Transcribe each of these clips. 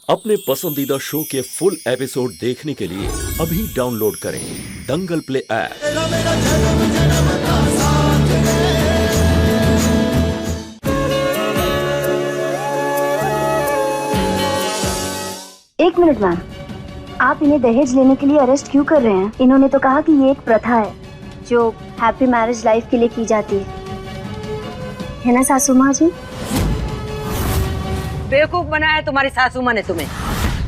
अपने पसंदीदा शो के फुल एपिसोड देखने के लिए अभी डाउनलोड करें दंगल प्ले ऐप। एक मिनट मैम, आप इन्हें दहेज लेने के लिए अरेस्ट क्यों कर रहे हैं? इन्होंने तो कहा कि ये एक प्रथा है जो हैप्पी मैरिज लाइफ के लिए की जाती है ना सासू माँ जी? बेवकूफ बनाया तुम्हारी सासू माँ ने तुम्हें।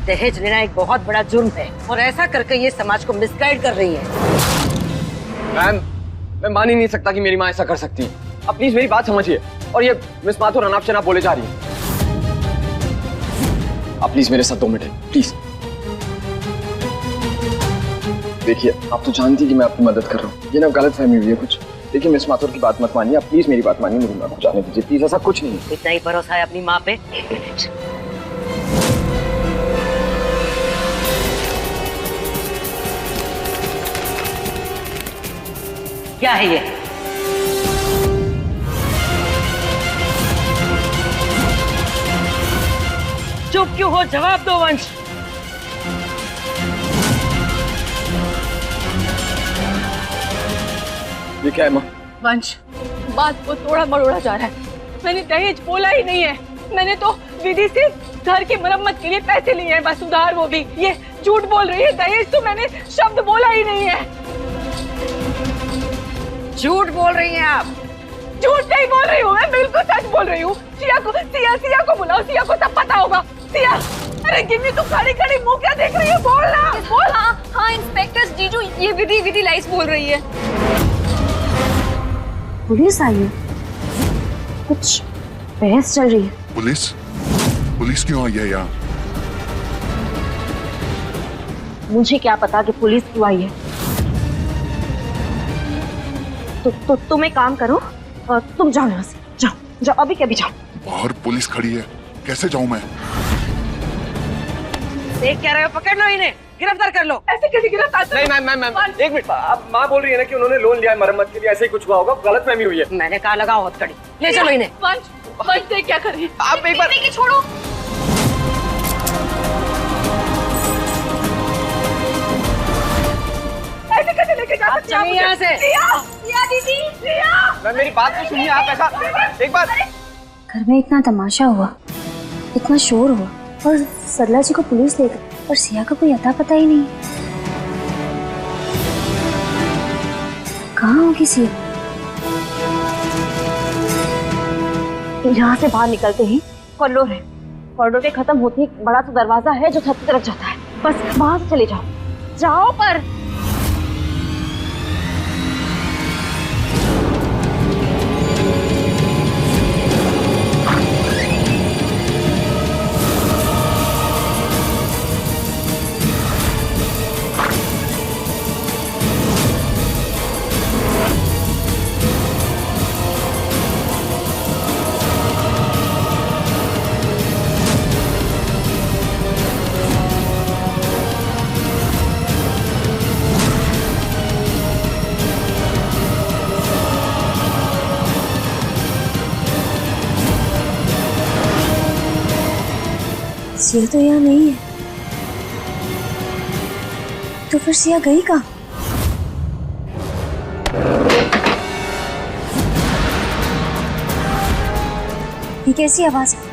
दहेज लेना एक बहुत बड़ा जुर्म है और ऐसा करके ये समाज को मिसगाइड कर रही है। मैम, मैं मान ही नहीं सकता कि मेरी माँ ऐसा कर सकती है। आप प्लीज मेरी बात समझिए। और ये मिस माथुर अनाप शनाप बोले जा रही है। आप प्लीज मेरे साथ 2 मिनट प्लीज। देखिए, आप तो जानती कि मैं आपकी मदद कर रहा हूँ। ये ना गलत फहमी हुई है कुछ। देखिए मिस माथुर की बात मत मानिए। आप प्लीज मेरी बात मानिए, मेरी माँ को जाने दीजिए प्लीज। ऐसा कुछ नहीं है। इतना ही भरोसा है अपनी माँ पे? एक मिनट। क्या है ये? चुप क्यों हो? जवाब दो वंश। ये क्या है माँ? वंश, बात को तोड़ा मरोड़ा जा रहा है। मैंने दहेज बोला ही नहीं है। मैंने तो विधि से घर की मरम्मत के लिए पैसे लिए हैं, बस उधार, वो भी। ये झूठ बोल रही है। दहेज तो मैंने शब्द बोला ही नहीं है। झूठ बोल रही हैं आप? झूठ नहीं बोल रही हूँ, मैं बिल्कुल सच बोल रही हूँ। सिया को बुलाओ, सिया को सब पता होगा। सिया, अरे गिन्नी तू खड़ी खड़ी मुंह क्या देख रही है? बोल ना, बोल। हाँ इंस्पेक्टर जीजू, ये विधि लाइस बोल रही है। पुलिस आई है, कुछ बहस चल रही है। पुलिस क्यों आई है यहाँ? मुझे क्या पता कि पुलिस क्यों आई है। तो तुम एक काम करो, तुम जाओ यहाँ से। जाओ अभी के अभी जाओ। बाहर पुलिस खड़ी है, कैसे जाऊँ मैं? देख क्या रहे हो? पकड़ लो इन्हें, गिरफ्तार कर लो। ऐसे कैसे गिरफ्तार? नहीं मैम, एक मिनट। आप माँ बोल रही है ना कि उन्होंने लोन लिया है मरम्मत के लिए। ऐसे ही कुछ हुआ होगा, गलत फहमी हुई है। मैंने कहा लगाओ हथकड़ी, ले चलो इन्हें। वंश देख क्या कर रही है। आप एक बार छोड़ो। ऐसे कैसे लेके जा सकती चलिए यहाँ से। सिया दीदी, सिया। मैम मेरी बात तो सुनिए। आप ऐसा एक बार। घर में इतना तमाशा हुआ, इतना शोर हुआ, और सरला जी को पुलिस ले गई, और सिया का कोई अता पता ही नहीं। कहाँ होगी सिया? यहाँ से बाहर निकलते ही कॉरिडोर है। कॉरिडोर के खत्म होते ही बड़ा सा दरवाजा है जो छत की तरफ जाता है। बस वहां से चले जाओ पर। सिया तो यहाँ नहीं है, तो फिर सिया गई कहाँ? ये कैसी आवाज है?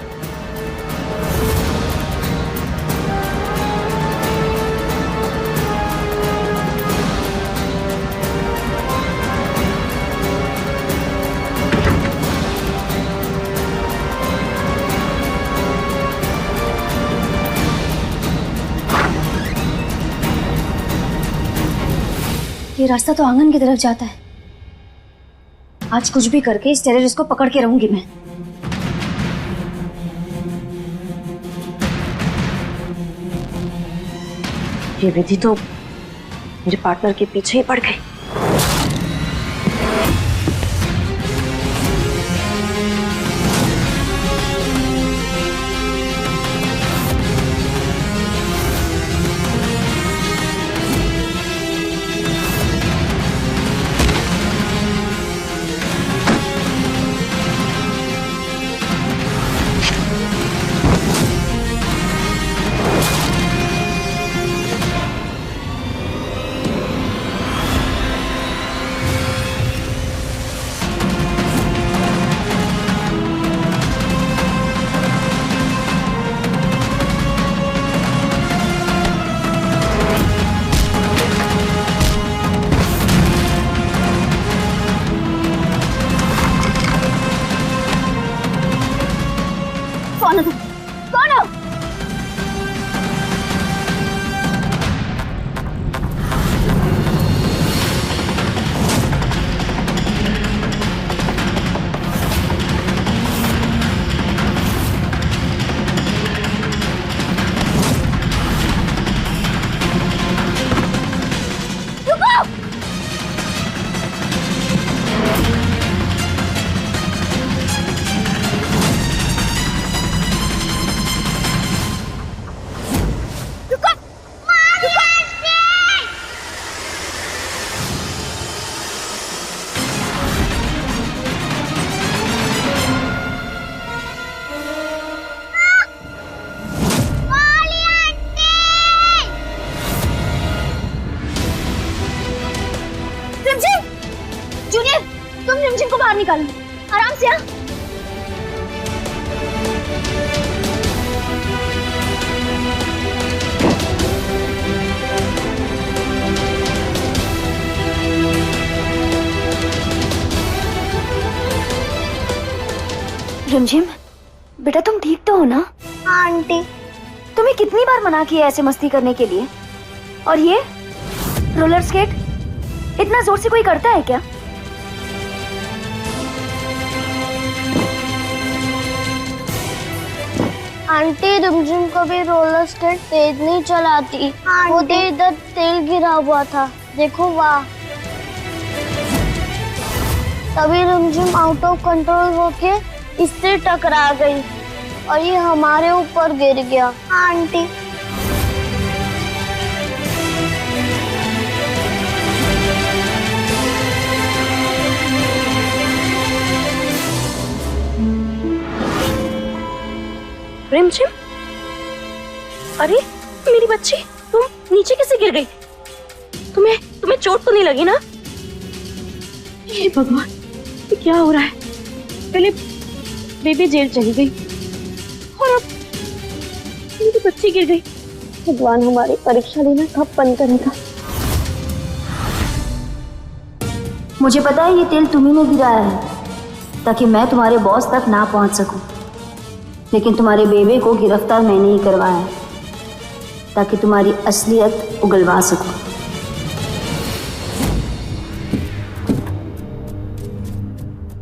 ये रास्ता तो आंगन की तरफ जाता है। आज कुछ भी करके इस टेररिस्ट को पकड़ के रहूंगी मैं। ये विधि तो मेरे पार्टनर के पीछे ही पड़ गई। निकालो, आराम से। हाँ रिमझिम, बेटा तुम ठीक तो हो ना? हाँ आंटी। तुम्हें कितनी बार मना किया ऐसे मस्ती करने के लिए? और ये रोलर स्केट इतना जोर से कोई करता है क्या? आंटी रिमझिम कभी रोलर स्केट तेज नहीं चलाती। वो तो इधर तेल गिरा हुआ था, देखो वहाँ। तभी रिमझिम आउट ऑफ कंट्रोल होके इससे टकरा गई और ये हमारे ऊपर गिर गया। आंटी रिमझिम, अरे मेरी बच्ची, तुम नीचे कैसे गिर गई? तुम्हें चोट तो नहीं लगी ना? हे भगवान, ये क्या हो रहा है? पहले बेबी जेल चली गई और अब मेरी बच्ची गिर गई। भगवान हमारी परीक्षा लेना कब बंद करेगा? मुझे पता है ये तेल तुम्ही ने गिराया है ताकि मैं तुम्हारे बॉस तक ना पहुंच सकूं, लेकिन तुम्हारे बेबे को गिरफ्तार मैंने ही करवाया है ताकि तुम्हारी असलियत उगलवा सकूं।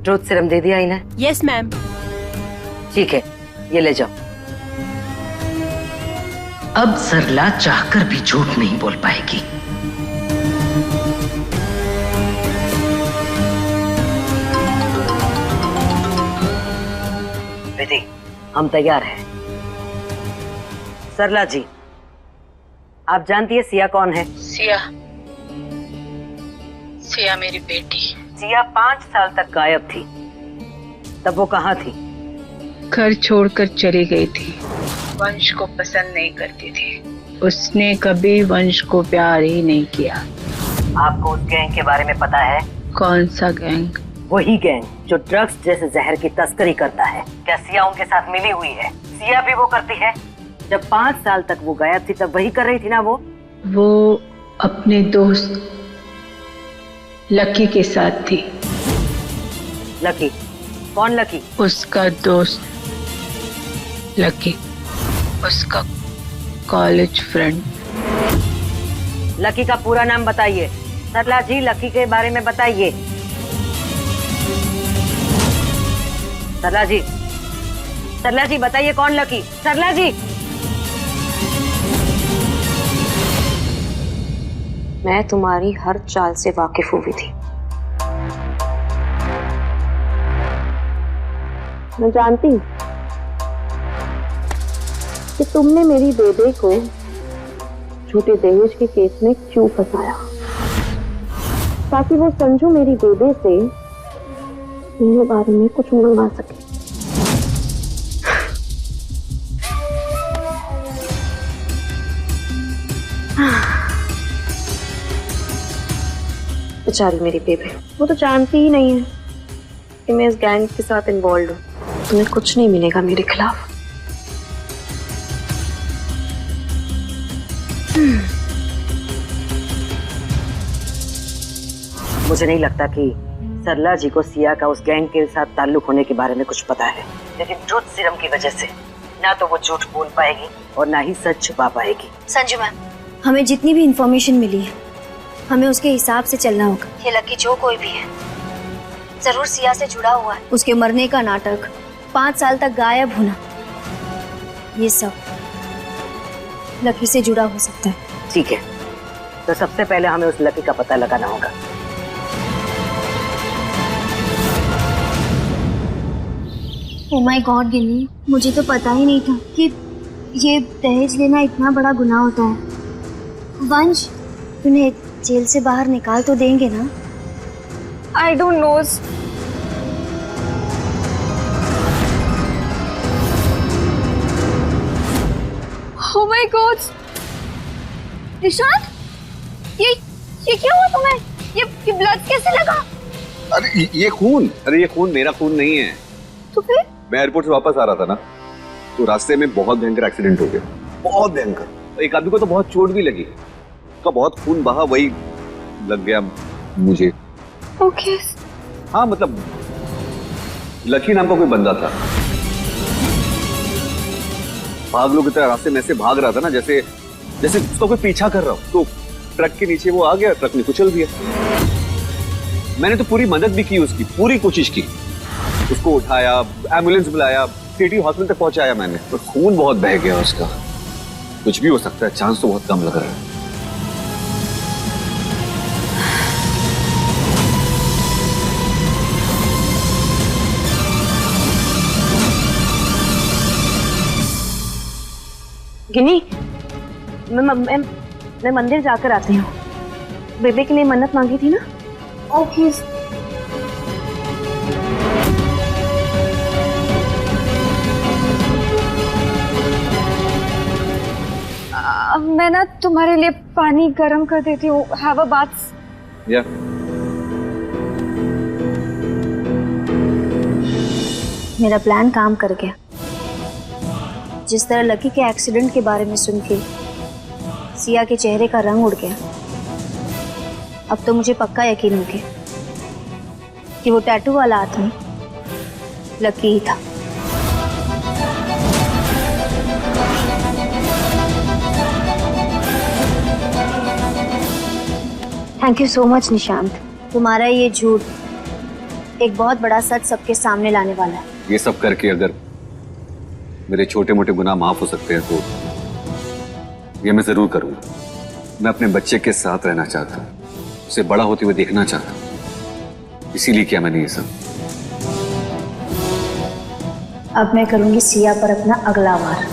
ट्रूथ सीरम दे दिया इन्हें? Yes ma'am. ठीक है, ये ले जाओ। अब सरला चाहकर भी झूठ नहीं बोल पाएगी। विधि, हम तैयार हैं। सरला जी, आप जानती है सिया कौन है? सिया मेरी बेटी। सिया 5 साल तक गायब थी, तब वो कहाँ थी? घर छोड़कर चली गई थी। वंश को पसंद नहीं करती थी। उसने कभी वंश को प्यार ही नहीं किया। आपको उस गैंग के बारे में पता है? कौन सा गैंग? वही गैंग जो ड्रग्स जैसे जहर की तस्करी करता है। क्या सिया उनके साथ मिली हुई है? सिया भी वो करती है? जब 5 साल तक वो गायब थी तब वही कर रही थी ना वो अपने दोस्त लकी के साथ थी। लकी? कौन लकी? उसका दोस्त लकी, उसका कॉलेज फ्रेंड। लकी का पूरा नाम बताइए। सरला जी, लकी के बारे में बताइए। सरला जी बताइए कौन लकी? सरला जी, मैं तुम्हारी हर चाल से वाकिफ हुई थी। मैं जानती हूँ कि तुमने मेरी बेबे को झूठे दहेज के केस में क्यों फंसाया, ताकि वो संजू मेरी बेबे से मेरे बारे में कुछ मंगवा सके। बेचारी मेरी बेबे, वो तो जानती ही नहीं है कि मैं इस गैंग के साथ इन्वॉल्व हूँ। तुम्हें कुछ नहीं मिलेगा मेरे खिलाफ। मुझे नहीं लगता कि सरला जी को सिया का उस गैंग के साथ ताल्लुक होने के बारे में कुछ पता है, लेकिन ट्रूथ सीरम की वजह से ना तो वो झूठ बोल पाएगी और ना ही सच छुपा पाएगी। संजू मैम, हमें जितनी भी इंफॉर्मेशन मिली है हमें उसके हिसाब से चलना होगा। ये लकी जो कोई भी है जरूर सिया से जुड़ा हुआ है। उसके मरने का नाटक, 5 साल तक गायब होना, ये सब लकी से जुड़ा हो सकता है। ठीक है, तो सबसे पहले हमें उस लकी का पता लगाना होगा। ओह माय गॉड गिन्नी, मुझे तो पता ही नहीं था कि ये दहेज लेना इतना बड़ा गुनाह होता है। वंश, तूने जेल से बाहर निकाल तो देंगे ना? I don't know. Oh my God, Nishant, ये क्या हुआ तुम्हें? ये ब्लड कैसे लगा? अरे ये खून, अरे ये खून मेरा खून नहीं है। तो फिर? मैं एयरपोर्ट से वापस आ रहा था ना, तो रास्ते में बहुत भयंकर एक्सीडेंट हो गया, बहुत भयंकर। एक आदमी को तो बहुत चोट भी लगी, उसका बहुत खून बहा, वही लग गया मुझे। ओके। हाँ मतलब लकी नाम का कोई बंदा था, पागलों की तरह रास्ते में ऐसे भाग रहा था ना, जैसे जैसे उसका कोई पीछा कर रहा हो। तो ट्रक के नीचे वो आ गया, ट्रक ने कुचल दिया। मैंने तो पूरी मदद भी की, उसकी पूरी कोशिश की, उसको उठाया, एम्बुलेंस बुलाया, सिटी हॉस्पिटल तक पहुंचाया मैंने, पर खून बहुत बह गया उसका। कुछ भी हो सकता है, चांस तो बहुत कम लग रहा है। गिनी, मैं मंदिर जाकर आती हूँ। बेबे के लिए मन्नत मांगी थी ना? ओके। मैं ना तुम्हारे लिए पानी गर्म कर देती हूँ। Have a bath. या मेरा प्लान काम कर गया। जिस तरह लकी के एक्सीडेंट के बारे में सुन के सिया के चेहरे का रंग उड़ गया, अब तो मुझे पक्का यकीन हो गया कि वो टैटू वाला आदमी लकी ही था। Thank you so much Nishant. तुम्हारा ये झूठ एक बहुत बड़ा सच सबके सामने लाने वाला है। ये सब करके अगर मेरे छोटे मोटे गुनाह माफ हो सकते हैं तो ये मैं जरूर करूंगा। मैं अपने बच्चे के साथ रहना चाहता हूँ, उसे बड़ा होते हुए देखना चाहता हूँ, इसीलिए किया मैंने ये सब। अब मैं करूंगी सिया पर अपना अगला वार।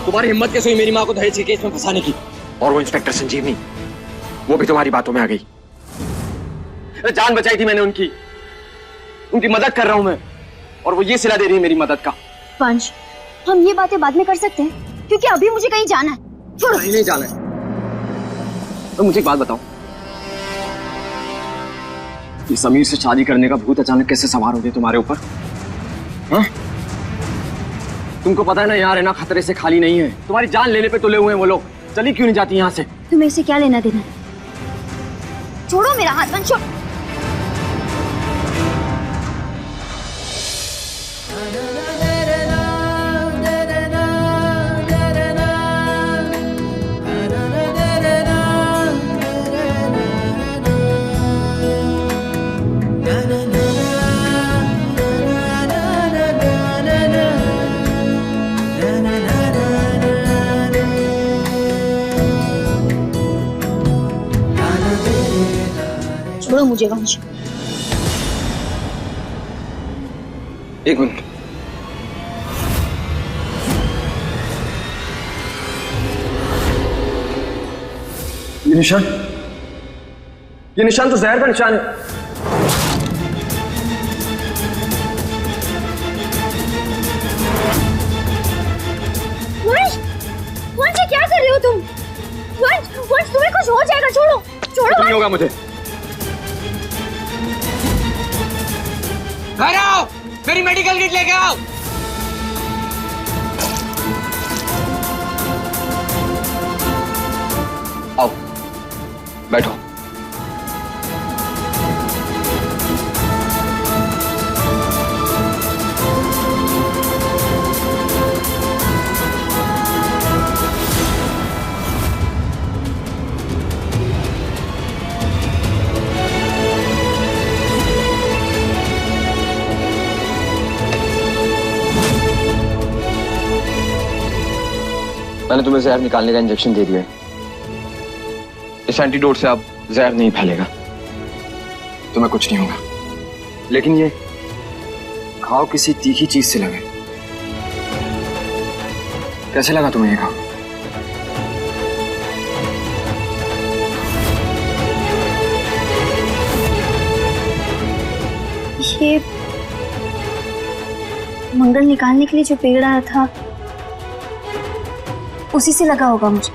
तुम्हारी हिम्मत कैसे हुई मेरी माँ को दहेज के केस में फंसाने की? और वो इंस्पेक्टर संजीवनी, वो भी तुम्हारी बातों में आ गई। जान बचाई थी मैंने उनकी मदद कर रहा हूं मैं, और वो ये सिला दे रही है मेरी मदद का। पंच, हम ये बातें बाद में कर सकते हैं क्योंकि अभी मुझे कहीं जाना है। छोड़ो। नहीं जाना है। तो मुझे एक बात बताओ, ये समीर से शादी करने का भूत अचानक कैसे सवार हो गया तुम्हारे ऊपर? हाँ? तुमको पता है ना यहाँ रहना खतरे से खाली नहीं है। तुम्हारी जान लेने पे तुले हुए हैं वो लोग। चली क्यों नहीं जाती यहाँ से? तुम्हें इसे क्या लेना देना? छोड़ो मेरा हाथ। पंच छोड़। छोड़ो मुझे वंश। एक मिनट। ये निशान तो जहर का निशान है। वंश, वंश क्या कर रहे हो तुम? वंश, वंश तुम्हें कुछ हो जाएगा। छोड़ो, छोड़ो। नहीं होगा मुझे। घर आओ, मेरी मेडिकल किट लेके आओ। आओ, बैठो। मैंने तुम्हें जहर निकालने का इंजेक्शन दे दिया है। इस एंटीडोट से अब जहर नहीं फैलेगा, तुम्हें कुछ नहीं होगा। लेकिन ये घाव किसी तीखी चीज से लगे। कैसे लगा तुम्हें ये घाव? मंगल निकालने के लिए जो पेड़ आया था उसी से लगा होगा मुझे।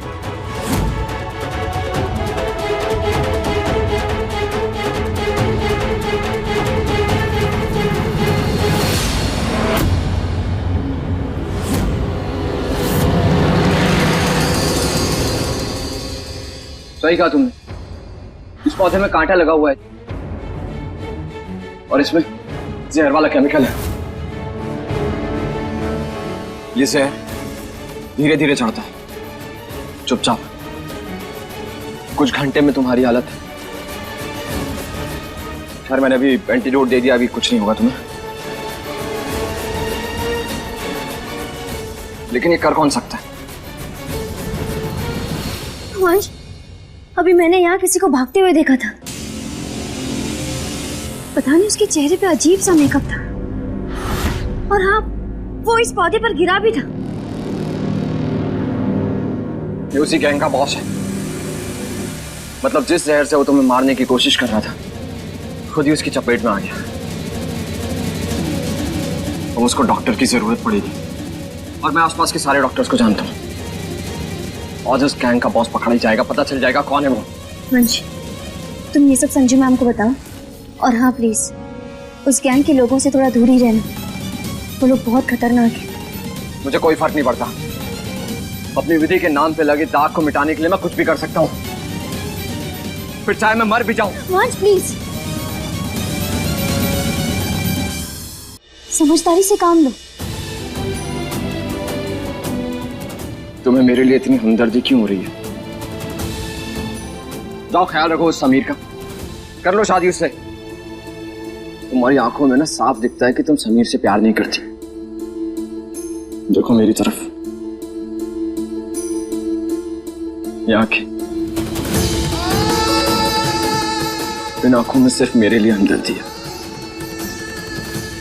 सही कहा तुमने, इस पौधे में कांटा लगा हुआ है और इसमें जहर वाला केमिकल है। ये जहर धीरे धीरे चढ़ता है, चुपचाप। कुछ घंटे में तुम्हारी हालत है। खैर मैंने अभी एंटीडोट दे दिया, अभी कुछ नहीं होगा तुम्हें। लेकिन ये कर कौन सकता है? वंश, अभी मैंने यहाँ किसी को भागते हुए देखा था। पता नहीं उसके चेहरे पे अजीब सा मेकअप था। और हाँ, वो इस पौधे पर गिरा भी था। ये उसी गैंग का बॉस है। मतलब जिस जहर से वो तुम्हें मारने की कोशिश कर रहा था, खुद ही उसकी चपेट में आ गया। अब उसको डॉक्टर की जरूरत पड़ेगी और मैं आसपास के सारे डॉक्टर्स को जानता हूँ। और जिस गैंग का बॉस पकड़ा ही जाएगा, पता चल जाएगा कौन है वो। वंश, तुम ये सब संजू मैम को बताओ। और हाँ प्लीज, उस गैंग के लोगों से थोड़ा दूर ही रहना। वो लोग बहुत खतरनाक हैं। मुझे कोई फर्क नहीं पड़ता। अपनी विधि के नाम पे लगे दाग को मिटाने के लिए मैं कुछ भी कर सकता हूँ, फिर चाहे मैं मर भी जाऊं। वंश प्लीज, समझदारी से काम लो। तुम्हें मेरे लिए इतनी हमदर्दी क्यों हो रही है? जाओ ख्याल रखो उस समीर का, कर लो शादी उससे। तुम्हारी आंखों में ना साफ दिखता है कि तुम समीर से प्यार नहीं करती। देखो मेरी तरफ, ये आंखें, इन आंखों में सिर्फ मेरे लिए हमदर्दी है।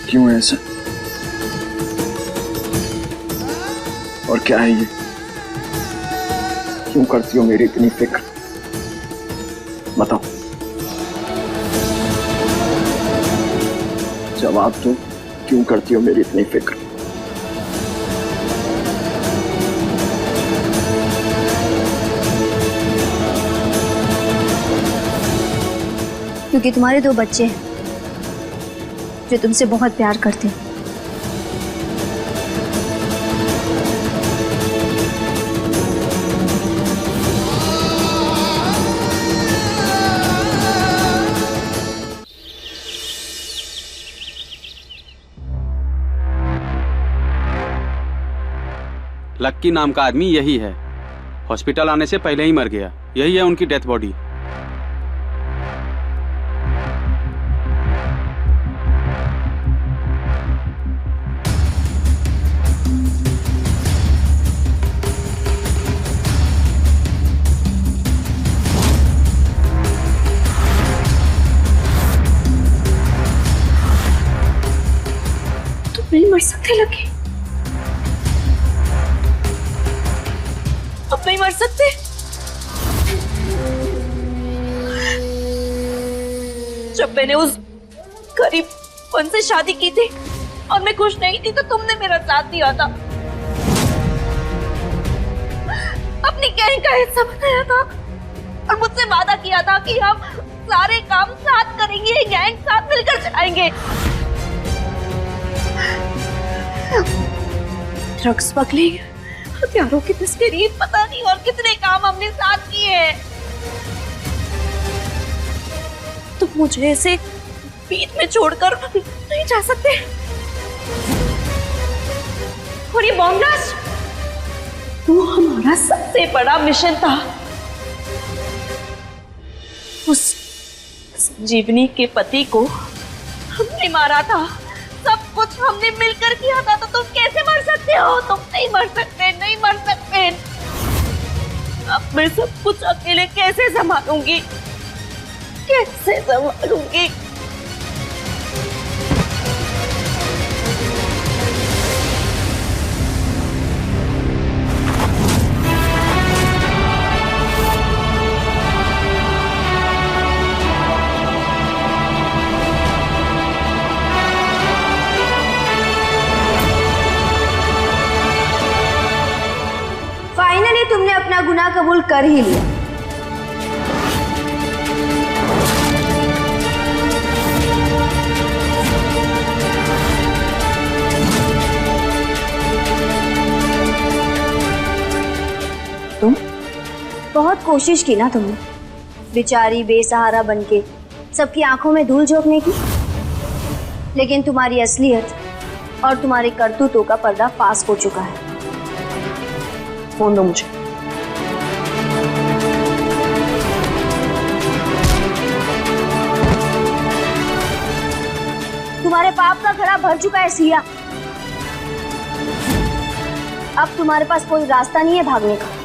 क्यों है ऐसा? और क्या है ये? क्यों करती हो मेरी इतनी फिक्र? बताओ, जवाब दो। क्यों करती हो मेरी इतनी फिक्र? क्योंकि तुम्हारे 2 बच्चे हैं जो तुमसे बहुत प्यार करते हैं। लक्की नाम का आदमी यही है। हॉस्पिटल आने से पहले ही मर गया। यही है उनकी डेथ बॉडी। तुम नहीं मर सकते लक्की, अब नहीं मर सकते। जब मैंने उस गरीबपन से शादी की थी और मैं खुश नहीं थी तो तुमने मेरा साथ दिया था, अपनी गैंग का हिस्सा बनाया था और मुझसे वादा किया था कि हम सारे काम साथ करेंगे, गैंग साथ मिलकर चलाएंगे। ड्रग्स स्मगलिंग, हथियारों की तस्करी, पता नहीं और कितने काम हमने साथ किए हैं। तुम मुझे ऐसे बीच में छोड़कर नहीं जा सकते। और ये बॉम्ब ब्लास्ट, वो हमारा सबसे बड़ा मिशन था। उस संजीवनी के पति को हमने मारा था, सब कुछ हमने मिलकर किया था, तो तुम कैसे मर सकते हो? तुम नहीं मर सकते, नहीं मर सकते। अब मैं सब कुछ अकेले कैसे संभालूंगी, कैसे संभालूंगी? गुनाह कबूल कर ही लिया। तुम बहुत कोशिश की ना तुमने, बेचारी बेसहारा बनके सबकी आंखों में धूल झोंकने की, लेकिन तुम्हारी असलियत और तुम्हारे करतूतों का पर्दा फाश हो चुका है। फोन दो मुझे। तुम्हारे पाप का घड़ा भर चुका है सिया। अब तुम्हारे पास कोई रास्ता नहीं है भागने का।